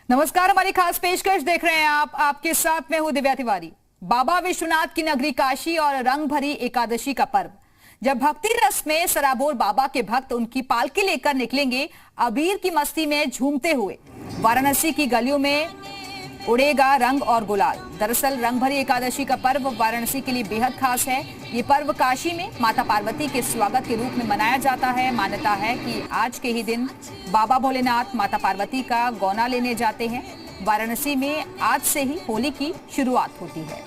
नमस्कार, हमारी खास पेशकश देख रहे हैं आप। आपके साथ मैं हूं दिव्या तिवारी। बाबा विश्वनाथ की नगरी काशी और रंग भरी एकादशी का पर्व, जब भक्ति रस में सराबोर बाबा के भक्त उनकी पालकी लेकर निकलेंगे अबीर की मस्ती में झूमते हुए। वाराणसी की गलियों में उड़ेगा रंग और गुलाल। दरअसल रंग भरी एकादशी का पर्व वाराणसी के लिए बेहद खास है। ये पर्व काशी में माता पार्वती के स्वागत के रूप में मनाया जाता है। मान्यता है कि आज के ही दिन बाबा भोलेनाथ माता पार्वती का गौना लेने जाते हैं। वाराणसी में आज से ही होली की शुरुआत होती है।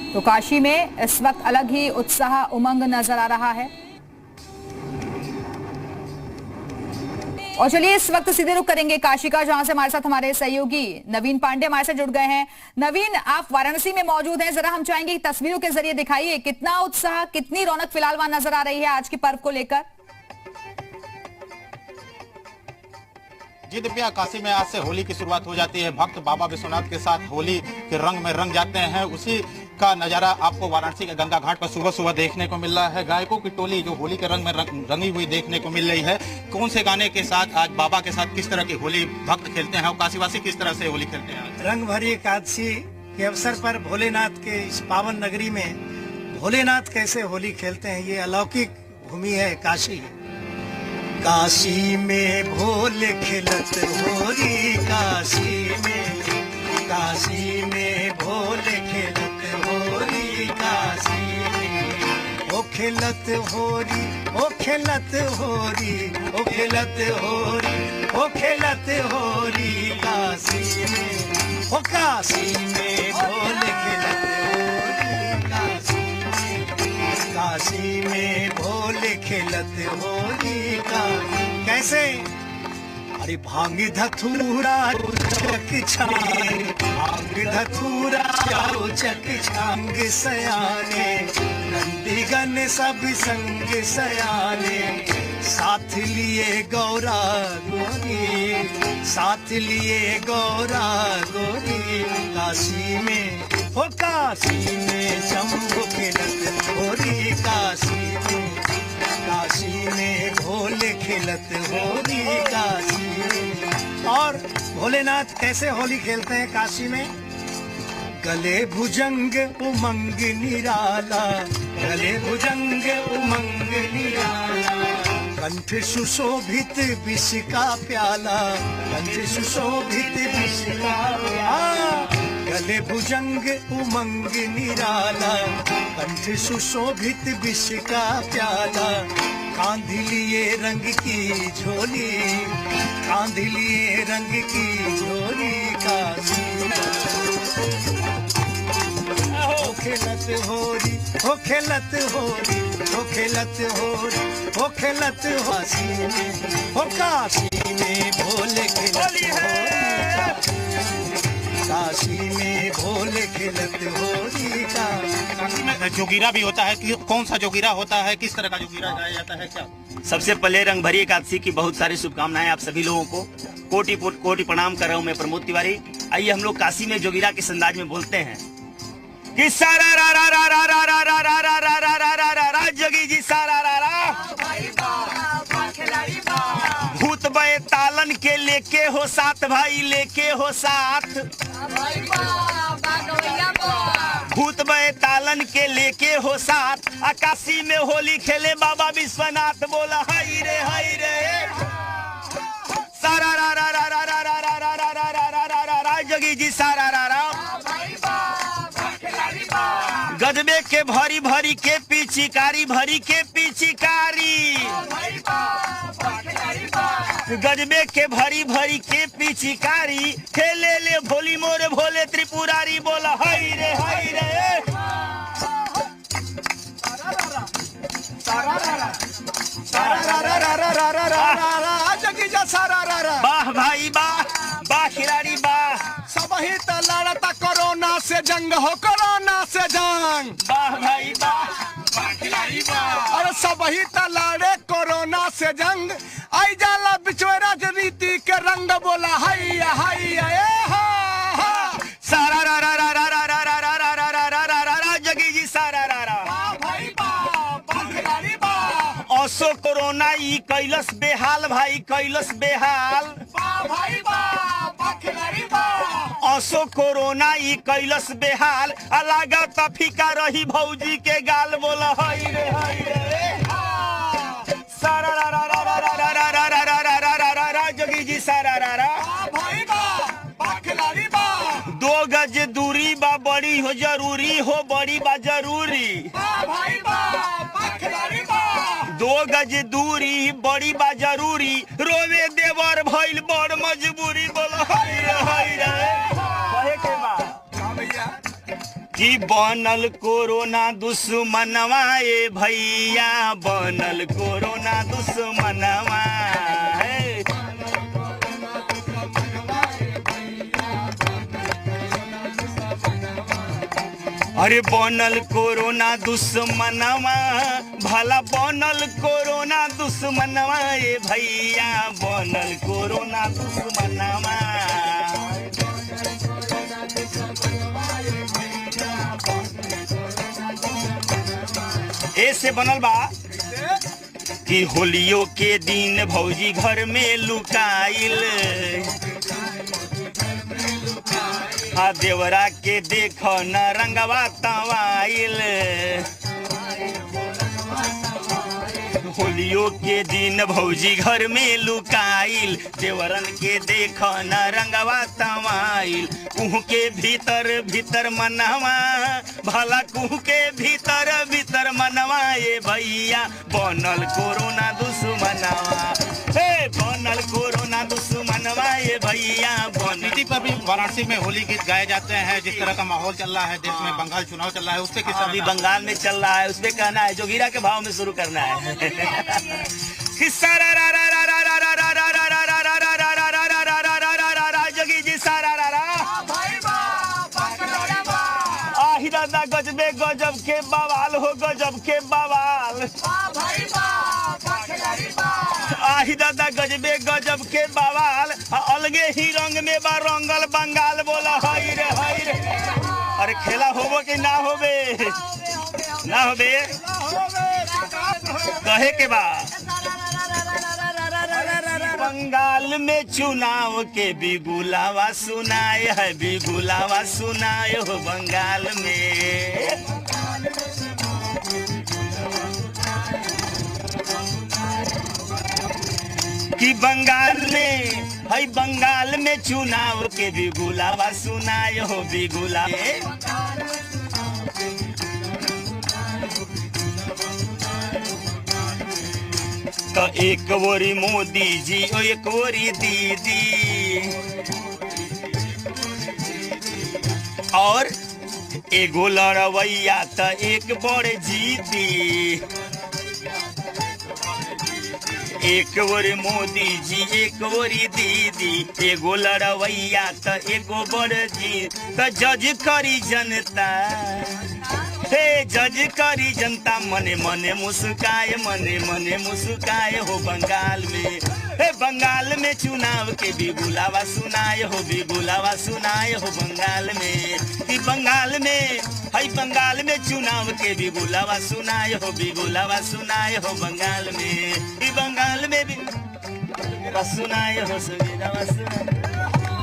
तो काशी में इस वक्त अलग ही उत्साह उमंग नजर आ रहा है। और चलिए इस वक्त सीधे रुख करेंगे काशी का, जहां से हमारे साथ हमारे सहयोगी नवीन पांडे हमारे साथ जुड़ गए हैं। नवीन, आप वाराणसी में मौजूद हैं, जरा हम चाहेंगे कि तस्वीरों के जरिए दिखाइए कितना उत्साह, कितनी रौनक फिलहाल वहां नजर आ रही है आज के पर्व को लेकर। जी दिव्या, काशी में आज से होली की शुरुआत हो जाती है। भक्त बाबा विश्वनाथ के साथ होली के रंग में रंग जाते हैं। उसी का नजारा आपको वाराणसी के गंगा घाट पर सुबह सुबह देखने को मिल रहा है। गायकों की टोली जो होली के रंग में रंगी हुई देखने को मिल रही है। कौन से गाने के साथ आज बाबा के साथ किस तरह की होली भक्त खेलते हैं और काशीवासी किस तरह से होली खेलते हैं? रंग भरी एकादशी के अवसर पर भोलेनाथ के इस पावन नगरी में भोलेनाथ कैसे होली खेलते हैं, ये अलौकिक भूमि है काशी। काशी में भोले खिलत होरी, काशी में भोले खिलत होरी, काशी में ओ खिलत होरी, ओ खिलत होरी, ओ खिलत होरी, ओ खिलत होरी, काशी में ओ काशी में भोले खिलत होरी, काशी में भोले खिलत होली का। कैसे? अरे भांग धतूरा चक छांग, भांग धतूरा चक छांग सयाने, नंदीगण सब संग सयाने, साथ लिए गौरा गोरी, साथ लिए गौरा गोरी, काशी में ओ काशी में शंभु खिलत होरी, काशी में भोले खिलत होरी, काशी में। और भोलेनाथ कैसे होली खेलते हैं काशी में? गले भुजंग उमंग निराला, गले भुजंग उमंग निराला, कंठ सुशोभित विष का प्याला, कंठ सुशोभित विष का प्याला, गले भुजंग उमंग निराला, कंठ सुशोभित विष का प्याला, कांध लिए रंग की झोली, कांध लिए रंग की झोली, काशी ओ खेलत होरी, ओ खेलत होरी, ओ खेलत होरी, ओ खेलत काशी में ओ काशी में भोले खिलत होरी, काशी में भोले खिलत होली का। काशी में जोगीरा भी होता है कि कौन सा जोगीरा होता है, किस तरह का जोगीरा गाया जाता है क्या? सबसे पहले रंग भरी एकादशी की बहुत सारी शुभकामनाएं आप सभी लोगों को। कोटि कोटि प्रणाम कर रहा हूं मैं प्रमोद तिवारी। आइए हम लोग काशी में जोगीरा के अंदाज में बोलते हैं कि सारा रा रा रा रा रा रा रा रा रा रा रा रा रा रा जोगी जी सारा रा रा, भूत बे तालन के लेके हो साथ भाई, लेके हो साथ, भूत बे तालन के लेके हो साथ, आकाशी में होली खेले बाबा विश्वनाथ। बोला हाय रे सारा रा रा रा रा रा रा रा रा रा रा रा रा रा रा जोगी जी सारा रा रा। गजबे के भरी भरी के पिचकारी, भरी के पिचकारी, गजबे के भरी भरी के पिचकारी, खेले ले भोली मोरे भोले त्रिपुरारी। बोला हाय रे वाह भाई वाह, वाह खिलाड़ी वाह। सब ही तो लड़ता कोरोना से जंग हो, कोरोना से जंग, वाह भाई वाह, अरे सब ही तो लड़े कोरोना से जंग, आई जाला बिचवे राजनीति के रंग। बोला हाय हाय सारा रा रा रा रा रा रा रा रा रा रा रा रा असो कोरोना ई कैलस बेहाल भाई कैलस बेहाल असो कोरोना ई कैलस बेहाल लागत फीका रही भौजी के गाल बोल हई रे सारा रा रा रा रा रा रा रा रा रा रा रा रा रा जोगी जी सारा रा रा 2 गज दूरी बा बड़ी हो जरूरी हो बड़ी बा जरूरी 2 गज दूरी बड़ी बा जरूरी रोवे देवर भइल बड़ मजबूरी बोल हई रे कहे के बा कि बनल कोरोना दुश्मनवा ए भैया बनल कोरोना दुश्मनवा अरे बनल कोरोना दुश्मनवा भला बनल कोरोना दुश्मनवा ए भैया बनल कोरोना दुश्मनवा ऐसे बनल बा कि होलियो के दिन भौजी घर में लुकाइल आ देवरा के देखो न रंगवा तवाइल होलियो के दिन भौजी घर में लुकाइल देवरन के देखो न रंगवा तवाइल कुह के भीतर भीतर मनवा भला कुह के भीतर भीतर मनवा ये भैया बनल कोरोना दुश्मनवा बनल कोरोना दुश्मनवा ये भैया नीति पर भी वाराणसी में होली गीत गाए जाते हैं। जिस तरह का माहौल चल रहा है देश में, बंगाल चुनाव चल रहा है, उससे किस अभी बंगाल में चल रहा है उसमें कहना है जोगीरा के भाव में शुरू करना है जोगी जी सारा आही दादा गजबे गजब के बवाल हो गजब के बवाल आही दादा गजबे गजब के बवाल अलगे ही रंग में बा रंगल बंगाल बोला हई रे अरे खेला होबो कि ना होबे ना होबे कहे के बा बंगाल में चुनाव के बिगुलावा सुनाए है बिगुलावा सुनाए हो बंगाल में कि बंगाल में चुनाव के बिगुलावा सुनाए हो बिगुला तो एक बोरी मोदी जी और एक बोरी दीदी और एगो लड़वैया तो एक बड़े जीदी एक बोरी मोदी जी एक बोरी दीदी एगो लड़वैया तो एगो बड़े जी तो जज करी जनता हे जज करी जनता मने मने मुस्काए हो बंगाल में हे बंगाल में चुनाव के बिगुलावा सुनाए हो बिगुलावा सुनाए हो बंगाल में कि बंगाल में चुनाव के बिगुलावा सुनाए हो बिगुलावा सुनाए हो बंगाल में कि बंगाल में भी सुनाए हो सुनाए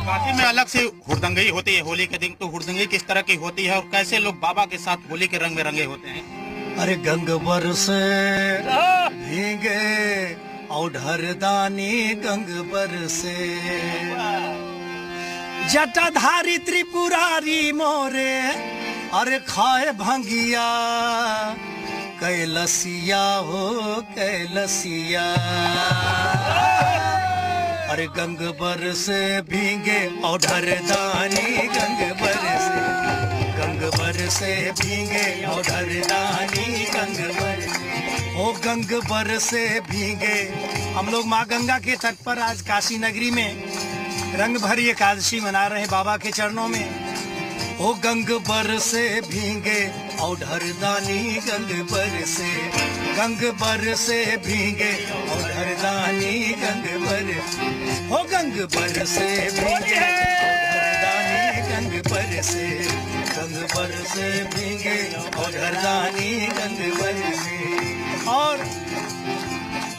काशी में अलग से हुड़दंगी होती है होली के दिन, तो हुड़दंगी किस तरह की होती है और कैसे लोग बाबा के साथ होली के रंग में रंगे होते हैं? अरे गंग बरसे भीगे औढ़रदानी गंग बरसे जटाधारी त्रिपुरारी मोरे अरे खाए भंगिया कैलसिया हो कैलसिया अरे गंग बरसे भीगे औढ़रदानी गंग बरसे भीगे औढ़रदानी गंग बरसे ओ गंग बरसे भीगे। हम लोग माँ गंगा के तट पर आज काशी नगरी में रंग भरी एकादशी मना रहे हैं बाबा के चरणों में। ओ गंग बरसे भीगे औढ़रदानी गंग बरसे भीगे औढ़रदानी गंग बरसे ओ गंग बरसे भीगे औढ़रदानी गंग बरसे भीगे औढ़रदानी गंग बरसे। और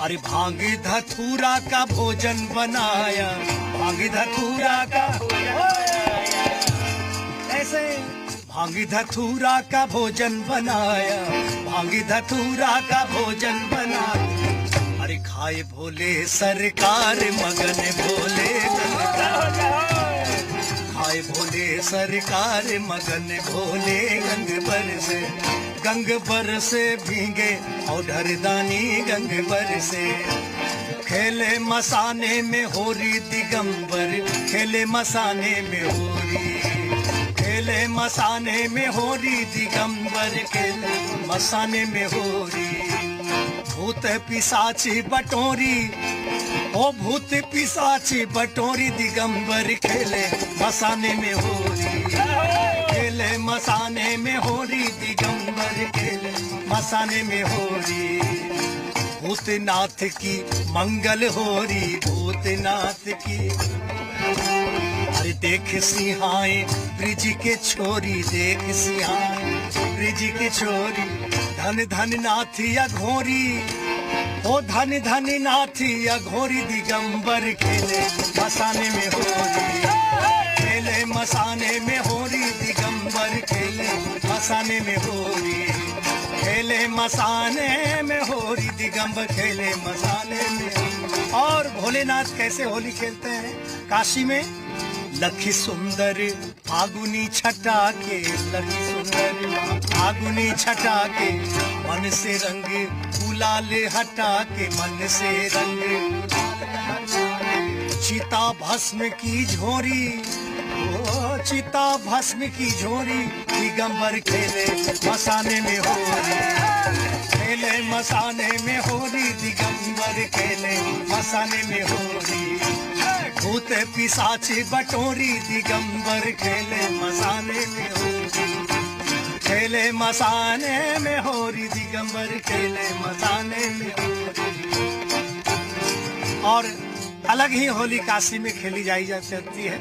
अरे भांग धतूरा का भोजन बनाया, भांग धतूरा का ऐसे भांग धतूरा का भोजन बनाया, भांग धतूरा का भोजन बनाया। अरे खाए भोले सरकार मगन भोले, खाए भोले सरकार मगन भोले। गंग बरसे भीगे और ढरदानी गंग बरसे। खेले मसाने में होरी दिगंबर, खेले मसाने में होरी, खेले मसाने में होरी दिगंबर, खेले मसाने में होरी। भूत पिशाची बटोरी, ओ भूत पिशाची बटोरी दिगंबर, खेले मसाने में होरी, खेले मसाने में होरी दिगंबर, खेले मसाने में होरी। भूतनाथ की मंगल होरी, भूतनाथ की। अरे देख सिंहाए ब्रिज के छोरी, देख सिंहाए ब्रिज के छोरी। धन धन नाथिया घोरी, ओ धन धन नाथिया घोरी दिगंबर, खेले मसाने में होरी, खेले मसाने में होरी दिगंबर, खेले मसाने में होरी, खेले मसाने में होरी दिगंबर, खेले मसाने में। और भोलेनाथ कैसे होली खेलते हैं काशी में? लखी सुंदर फागुनी छटा के, लखी सुंदर फागुनी छटा के। मन से रंग गुलाल हटा के, मन से रंग। चिता भस्म की झोरी, ओ चिता भस्म की झोरी दिगंबर, खेले मसाने में होरी, खेले मसाने में होरी दिगंबर, खेले मसाने में होरी। भूत पिशाची बटोरी दिगंबर, खेले मसाने में होरी, खेले मसाने में होरी दिगंबर, खेले मसाने में होरी। और अलग ही होली काशी में खेली जाई जाती है।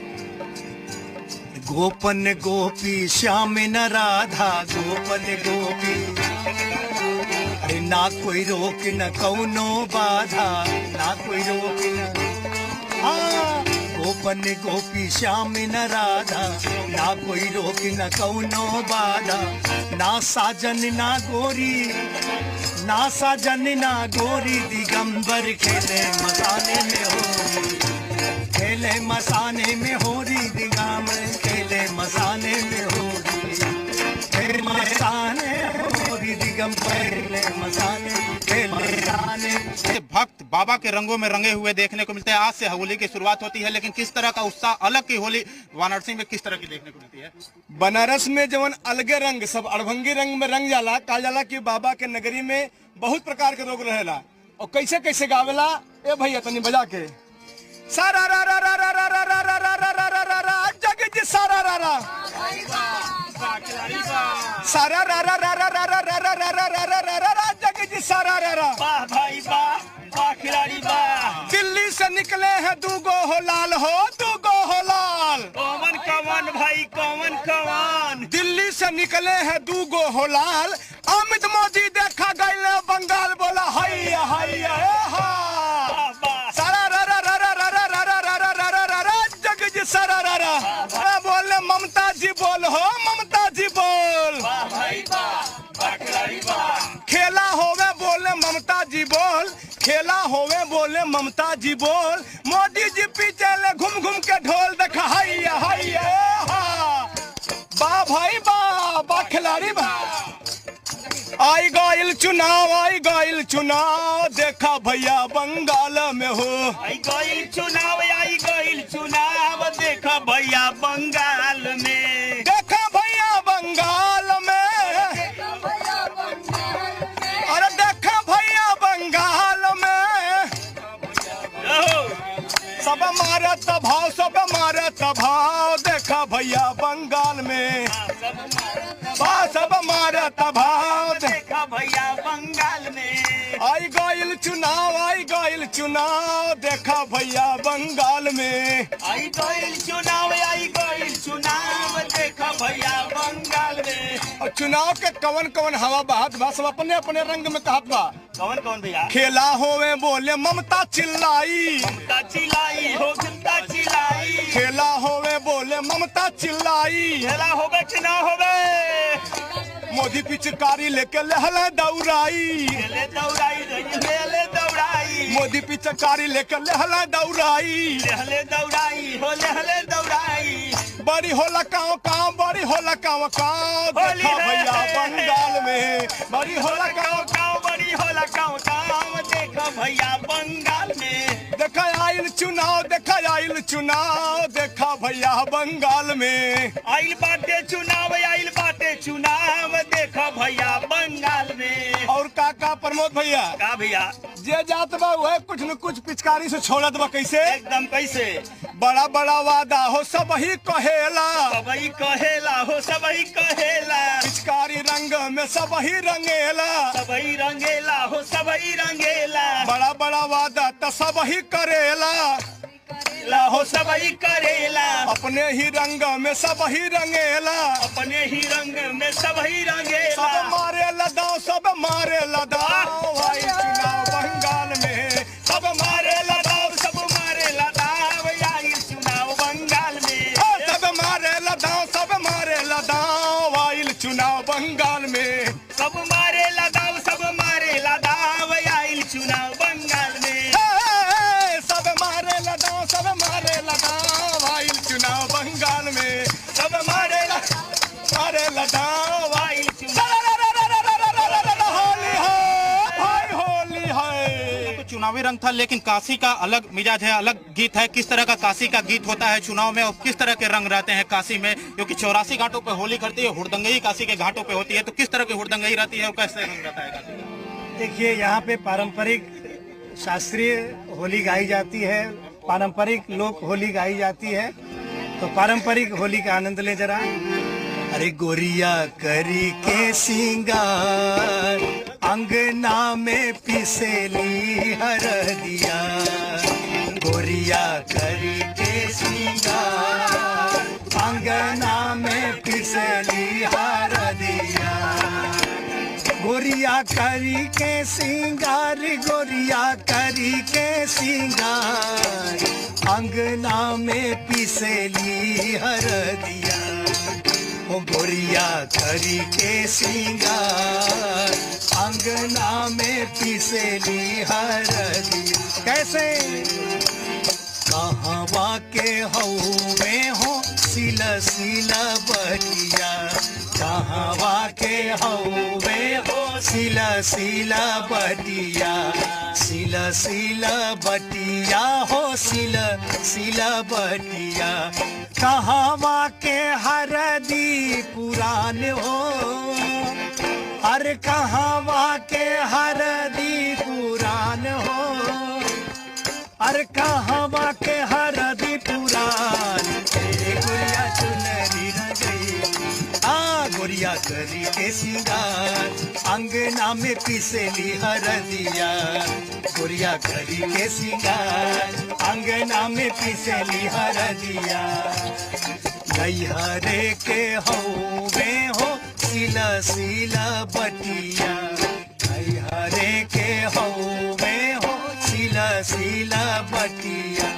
गोपन गोपी श्याम न राधा, गोपन गोपी। अरे ना कोई रोक न कौनो बाधा, ना कोई रोक न। गोपन गोपी श्याम न राधा, ना कोई रोक न कौनो बाधा। ना साजन ना गोरी, ना साजन ना गोरी दिगंबर, खेले मसाने में होरी, खेले मसाने में होरी दिगंबर, खेले मसाने में होरी, खेले मसाने होरी दिगंबर, खेले मसाने, खेले मसाने। भक्त बाबा के रंगों में रंगे हुए देखने को मिलते हैं। आज से होली की शुरुआत होती है, लेकिन किस तरह का उत्साह अलग की होली वाराणसी में किस तरह की देखने को मिलती है? बनारस में जवन अलगे रंग सब अड़भंगी रंग में रंग जाला, कहा जाला कि बाबा के नगरी में बहुत प्रकार के लोग रहेला। और कैसे कैसे गावेला ए भैया तनी बजा के। सारा रा रा रा रा रा रा रा रा रा रा रा रा रा जग जी सारा रा रा, सारा रा रा रा रा रा रा रा रा रा रा रा रा रा रा जग जी सारा रा रा। वाह भाई वाह, वाह खिलाड़ी वाह। दिल्ली से निकले हैं दूगो हो लाल, हो दूगो हो लाल। कौन कौन भाई कौन कौन? दिल्ली से निकले हैं दूगो हो लाल। अमित मोदी देखा गए बंगाल, बोला हैया हैया हा। सारा रा रा रा रा रा रा रा रा रा रा रा रा रा जग जी सारा रा रा। बोले ममता जी बोल, हो ममता जी बोल। वाह भाई वाह, वाह खिलाड़ी वाह। खेला होवे बोले ममता जी बोल, खेला होवे बोले ममता जी बोल। मोदी जी पीछे ले घूम घूम के ढोल देखा हैया हैया हा। वाह भाई वाह, वाह खिलाड़ी वाह। आई गइल चुनाव, आई गइल चुनाव, देखा भैया बंगाल में हो। आई गइल चुनाव, आई गइल चुनाव, देखा भैया बंगाल में, देखा भैया बंगाल में। अरे देखा भैया बंगाल में। सब मारत भाव, सब मारत भाव, देखा भैया बंगाल में। सब मारत भाव, देखा भैया बंगाल में। आई गइल चुनाव, आई गइल चुनाव, देखा भैया बंगाल में। आई गइल चुनाव, आई गइल चुनाव, देखा भैया बंगाल में। और चुनाव के कवन कवन हवा बहात बा, सब अपने अपने रंग में कहत बा। कौन कौन भैया? खेला होवे बोले ममता चिल्लाई, ममता चिल्लाई हो ममता चिल्लाई, खेला होवे बोले ममता चिल्लाई, खेला होवे कि ना होवे, मोदी पिचकारी लेके लहले दौड़ाई, ले दौड़ाई ले दौड़ाई, मोदी पिचकारी लेके लहले दौड़ाई, ले दौड़ाई हो ले दौड़ाई, बड़ी होला काव काव, बड़ी होला काव काव, देखा भैया बंगाल में, बड़ी होला काव गाँव बड़ी होला गाँव देखो भैया बंगाल में, देखा आइल चुनाव, देखा आइल चुनाव, देखा भैया बंगाल में, आइल बाटे चुनाव देखो भैया बंगाल में। और का प्रमोद भैया का भैया? जे जात बा वह कुछ न कुछ पिचकारी से छोड़त बा। कैसे? एकदम कैसे? बड़ा बड़ा वादा हो सब ही कहेला, सबही कहेला हो सबही कहेला, पिचकारी रंग में सब ही रंगेला, सबही रंगेला हो सबही रंगेला, बड़ा बड़ा वादा तो सब ही करेला, लाहो सबही करेला, अपने ही रंग में सब ही रंगेला, अपने ही रंग में सबही रंगेला, सब मारे लदाओ, सब मारे लदाओ, आई चुनाव बंगाल में, सब मारे लदाव, सब मारे लदाव, आई चुनाव बंगाल में, सब मारे लदाओ, सब मारे लदाओ, आइल चुनाव बंगाल में, सब मारे लदाव, सब मारे लदाव, आई चुनाव बंगाल में, सब मारे लदाओ, सब मारे लदाओ, आइल चुनाव बंगाल में, सब मारे मारे लदाओ, आई चुनाव। होली है भाई, होली है। तो चुनावी रंग था, लेकिन काशी का अलग मिजाज है, अलग गीत है। किस तरह का काशी का गीत होता है चुनाव में, और किस तरह के रंग रहते हैं काशी में? क्योंकि 84 घाटों पे होली करती है, हुड़दंगई काशी के घाटों पे होती है, तो किस तरह की हुड़दंगई रहती है और कैसे रंग रहता है काशी का? देखिए, यहाँ पे पारंपरिक शास्त्रीय होली गाई जाती है, पारंपरिक लोक होली गाई जाती है। तो पारंपरिक होली का आनंद ले जरा। अरे गोरिया करी के सिंगार, अंगना में पिसेली हरदिया, गोरिया करी के सिंगार, अंगना में पिसेली हरदिया, गोरिया करी के सिंगार, गोरिया करी के सिंगार, अंगना में पिसेली हरदिया, ओ गोरिया करी के सिंगार, अंगना में पिसेली हरदिया। कैसे? कहवा के हौवे हो सिला सिला बटिया, कहवा के हौवे हो सिला सिला बटिया, सिला सिला बटिया हो सिला सिला बटिया, कहवा के हरदी पुरान हो, अरे कहवा के हरदी पुरान हो, अरे कहवा के हरदी पुरान, गोरिया चुनरी न गई, गोरिया करी के सिंगार, अंगना में पिसेली हरदिया, गोरिया करी के सिंगार, अंगना में पिसेली हरदिया, नैहरे के हौवे हो सिला सिला बटिया, नैहरे के हौवे हो सिला सिला बटिया,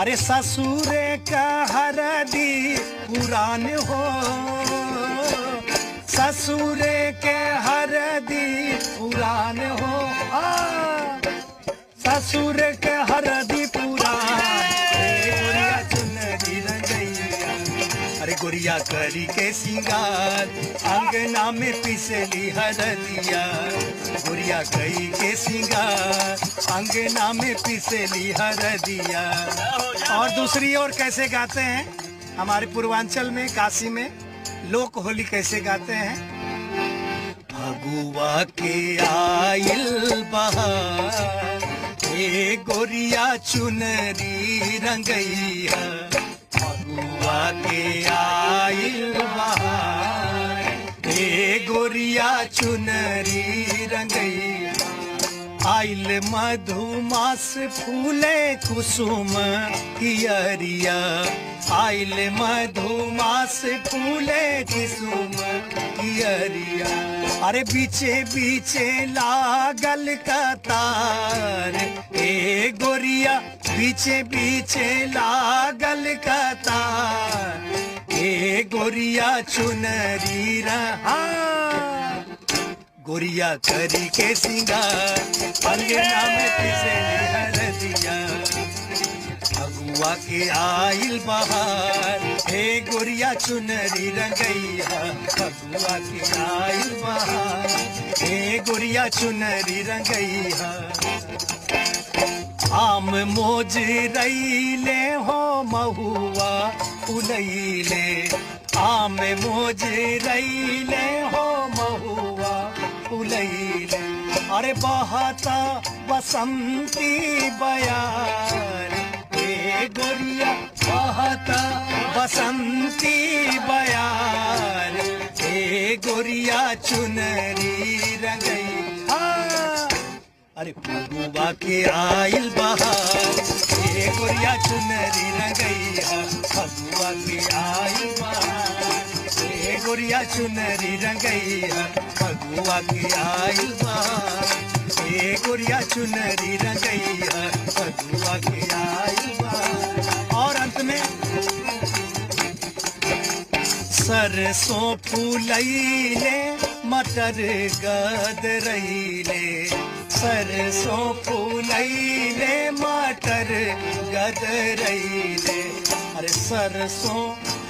अरे ससुरे का हरदी पुरान हो, ससुरे के हरदी पुरान हो, ससुर के हरदी पुरान, गोरिया चुनरी रंगैया, अरे गोरिया करी के सिंगार, अंगना में पिसली हरदिया, गोरिया करी के सिंगार, अंगना में पिसली हरदिया। और दूसरी ओर कैसे गाते हैं हमारे पूर्वांचल में, काशी में लोक होली कैसे गाते हैं? फगुआ के आइल बहार, ए गोरिया चुनरी रंगैया, फगुआ के आइल बहार, ए गोरिया चुनरी रंगैया, आइल मधुमास फूले कुसुम कियरिया आइल मधुमास फूले कुसुम कियरिया अरे बीचे बीचे लागल कतार ए गोरिया बीचे बीचे लागल कतार ए गोरिया चुनरी रहा गोरिया करी के सिंगार अंगना में पिसली हरदिया अगुआ के आइल बहार हे गोरिया चुनरी रंगैया अगुआ के आइल बहार हे गोरिया चुनरी रंगैया आम मोज रईले हो महुआ उलैले आम मोज रईले हो महुआ उलैले अरे बहता बसंती बयार ए गोरिया बहता बसंती बयार ए गोरिया चुनरी रंगैया अरे फगुआ के आइल बहार ए गोरिया चुनरी रंगैया फगुआ के आइल बहार ए गोरिया चुनरी रंगैया फगुआ के आइल बहार ए गोरिया चुनरी रंगैया फगुआ के आइल बहार और अंत में सरसों फूलैले मटर गदरैले सरसों फूलैले मटर गदरैले अरे सरसों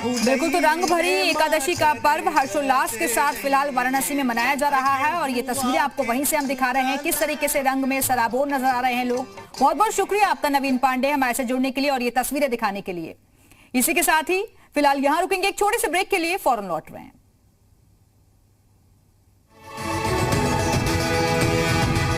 बिल्कुल, तो रंग भरी एकादशी का पर्व हर्षोल्लास के साथ फिलहाल वाराणसी में मनाया जा रहा है और ये तस्वीरें आपको वहीं से हम दिखा रहे हैं किस तरीके से रंग में सराबोर नजर आ रहे हैं लोग। बहुत बहुत शुक्रिया आपका नवीन पांडे हमारे से जुड़ने के लिए और ये तस्वीरें दिखाने के लिए। इसी के साथ ही फिलहाल यहाँ रुकेंगे एक छोटे से ब्रेक के लिए, फौरन लौट रहे हैं।